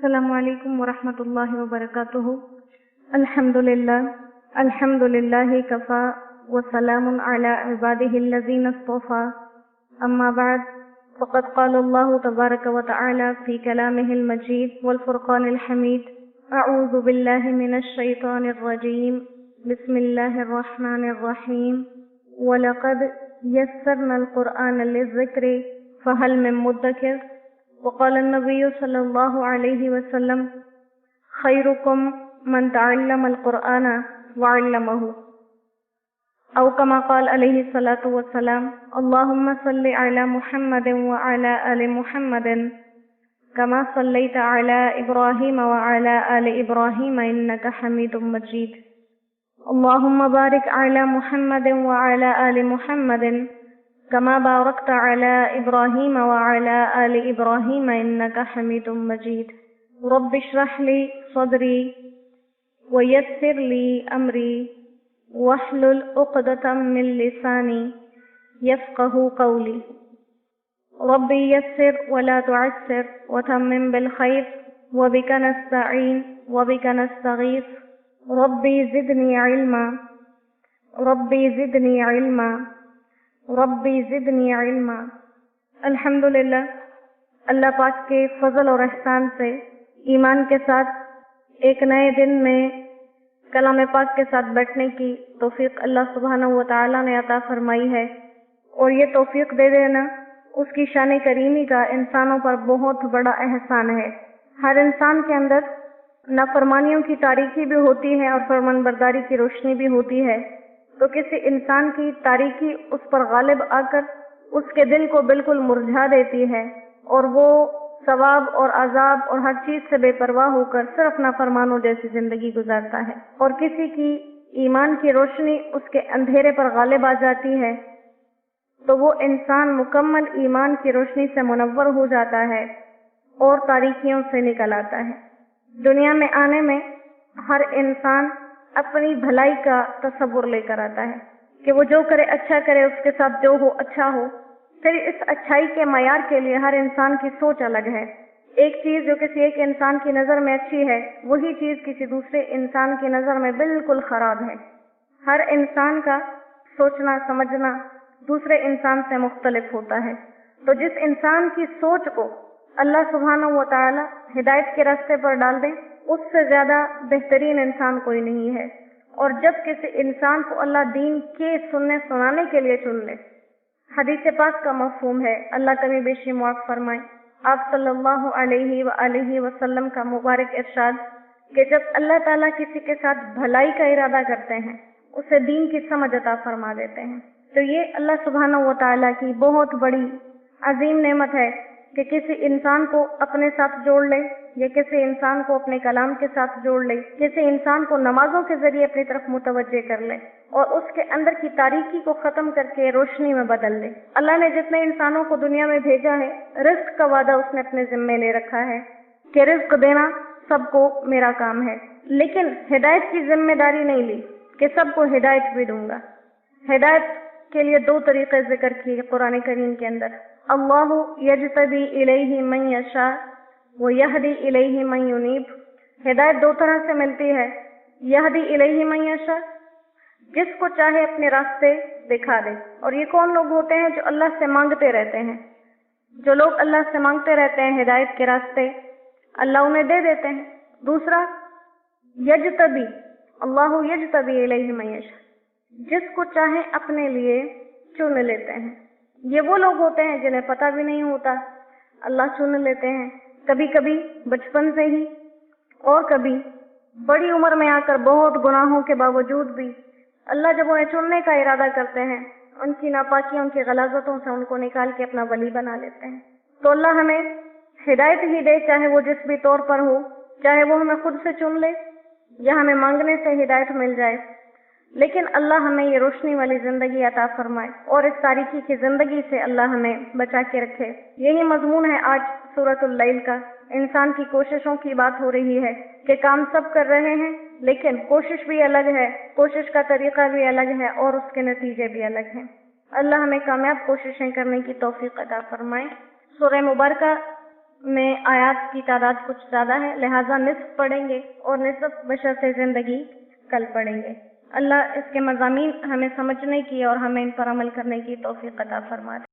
السلام علیکم ورحمۃ اللہ وبرکاتہ۔ الحمد للہ کفا وسلام علی عبادہ الذین اصطفى، اما بعد فقد قال اللہ تبارک وتعالی فی کلامہ المجید والفرقان الحمید، اعوذ باللہ من الشیطان الرجیم، بسم اللہ الرحمن الرحیم، وَلَقَدْ يَسَّرْنَا الْقُرْآنَ لِلذِّكْرِ فَهَلْ مِن مُدَّكِرٍ۔ وقال النبی صلی اللہ علیہ وسلم خیرکم من تعلم القرآن وعلمہ، او کما قال علیہ الصلاۃ والسلام اللہم صل علی محمد وعلی آل محمد کما صلیت علی ابراہیم وعلی آل ابراہیم انک حمید مجید، اللہم بارک علی محمد وعلی آل محمد کما بارکت علی ابراہیم وعلی آل ابراہیم انک حمید مجید، رب اشرح لی صدری ویسر لی امری واحلل عقدۃ من لسانی یفقہوا قولی، ربی یسر ولا تعسر وتمم بالخیر وبک نستعین وبک نستغیث، ربی زدنی علما ربی زدنی علما ربی زدنی علما۔ الحمدللہ، اللہ پاک کے فضل اور احسان سے ایمان کے ساتھ ایک نئے دن میں کلام پاک کے ساتھ بیٹھنے کی توفیق اللہ سبحانہ و تعالیٰ نے عطا فرمائی ہے، اور یہ توفیق دے دینا اس کی شان کریمی کا انسانوں پر بہت بڑا احسان ہے۔ ہر انسان کے اندر نافرمانیوں کی تاریکی بھی ہوتی ہے اور فرمان برداری کی روشنی بھی ہوتی ہے، تو کسی انسان کی تاریکی اس پر غالب آ کر اس کے دل کو بالکل مرجھا دیتی ہے، اور وہ ثواب اور عذاب اور ہر چیز سے بے پرواہ ہو کر صرف نافرمانوں جیسی زندگی گزارتا ہے، اور کسی کی ایمان کی روشنی اس کے اندھیرے پر غالب آ جاتی ہے تو وہ انسان مکمل ایمان کی روشنی سے منور ہو جاتا ہے اور تاریکیوں سے نکل آتا ہے۔ دنیا میں آنے میں ہر انسان اپنی بھلائی کا تصور لے کر آتا ہے کہ وہ جو کرے اچھا کرے، اس کے ساتھ جو ہو اچھا ہو۔ پھر اس اچھائی کے معیار کے لیے ہر انسان کی سوچ الگ ہے۔ ایک چیز جو کسی ایک انسان کی نظر میں اچھی ہے، وہی چیز کسی دوسرے انسان کی نظر میں بالکل خراب ہے۔ ہر انسان کا سوچنا سمجھنا دوسرے انسان سے مختلف ہوتا ہے، تو جس انسان کی سوچ کو اللہ سبحانہ و تعالی ہدایت کے راستے پر ڈال دے، اس سے زیادہ بہترین انسان کوئی نہیں ہے۔ اور جب کسی انسان کو اللہ دین کے سننے سنانے کے لیے چن لے، حدیث پاک کا مفہوم ہے، اللہ کبھی بیشی معاف فرمائے، آپ صلی اللہ علیہ وآلہ وسلم کا مبارک ارشاد کہ جب اللہ تعالیٰ کسی کے ساتھ بھلائی کا ارادہ کرتے ہیں، اسے دین کی سمجھ عطا فرما دیتے ہیں۔ تو یہ اللہ سبحانہ و تعالیٰ کی بہت بڑی عظیم نعمت ہے کہ کسی انسان کو اپنے ساتھ جوڑ لے، یا کسی انسان کو اپنے کلام کے ساتھ جوڑ لے، کسی انسان کو نمازوں کے ذریعے اپنی طرف متوجہ کر لے اور اس کے اندر کی تاریکی کو ختم کر کے روشنی میں بدل لے۔ اللہ نے جتنے انسانوں کو دنیا میں بھیجا ہے، رزق کا وعدہ اس نے اپنے ذمے لے رکھا ہے کہ رزق دینا سب کو میرا کام ہے، لیکن ہدایت کی ذمہ داری نہیں لی کہ سب کو ہدایت بھی دوں گا۔ ہدایت کے لیے دو طریقے ذکر کیے قرآن کریم کے اندر، اللہ یجتبی الیہ من یشاء ویہدی الیہ من ینیب۔ ہدایت دو طرح سے ملتی ہے، یہدی الیہ من یشاء، جس کو چاہے اپنے راستے دکھا دے، اور یہ کون لوگ ہوتے ہیں؟ جو اللہ سے مانگتے رہتے ہیں۔ جو لوگ اللہ سے مانگتے رہتے ہیں ہدایت کے راستے، اللہ انہیں دے دیتے ہیں۔ دوسرا یجتبی، اللہ یجتبی الیہ من یشاء، جس کو چاہے اپنے لیے چن لیتے ہیں۔ یہ وہ لوگ ہوتے ہیں جنہیں پتہ بھی نہیں ہوتا، اللہ چن لیتے ہیں، کبھی کبھی بچپن سے ہی اور کبھی بڑی عمر میں آ کر بہت گناہوں کے باوجود بھی اللہ جب انہیں چننے کا ارادہ کرتے ہیں، ان کی ناپاکیوں، ان کی غلاظتوں سے ان کو نکال کے اپنا ولی بنا لیتے ہیں۔ تو اللہ ہمیں ہدایت ہی دے، چاہے وہ جس بھی طور پر ہو، چاہے وہ ہمیں خود سے چن لے یا ہمیں مانگنے سے ہدایت مل جائے، لیکن اللہ ہمیں یہ روشنی والی زندگی عطا فرمائے اور اس تاریکی کی زندگی سے اللہ ہمیں بچا کے رکھے۔ یہی مضمون ہے آج سورۃ اللیل کا۔ انسان کی کوششوں کی بات ہو رہی ہے کہ کام سب کر رہے ہیں، لیکن کوشش بھی الگ ہے، کوشش کا طریقہ بھی الگ ہے اور اس کے نتیجے بھی الگ ہیں۔ اللہ ہمیں کامیاب کوششیں کرنے کی توفیق عطا فرمائے۔ سورہ مبارکہ میں آیات کی تعداد کچھ زیادہ ہے، لہٰذا نصف پڑھیں گے اور نصف بشرط زندگی کل پڑھیں گے۔ اللہ اس کے مضامین ہمیں سمجھنے کی اور ہمیں ان پر عمل کرنے کی توفیق عطا فرما دے۔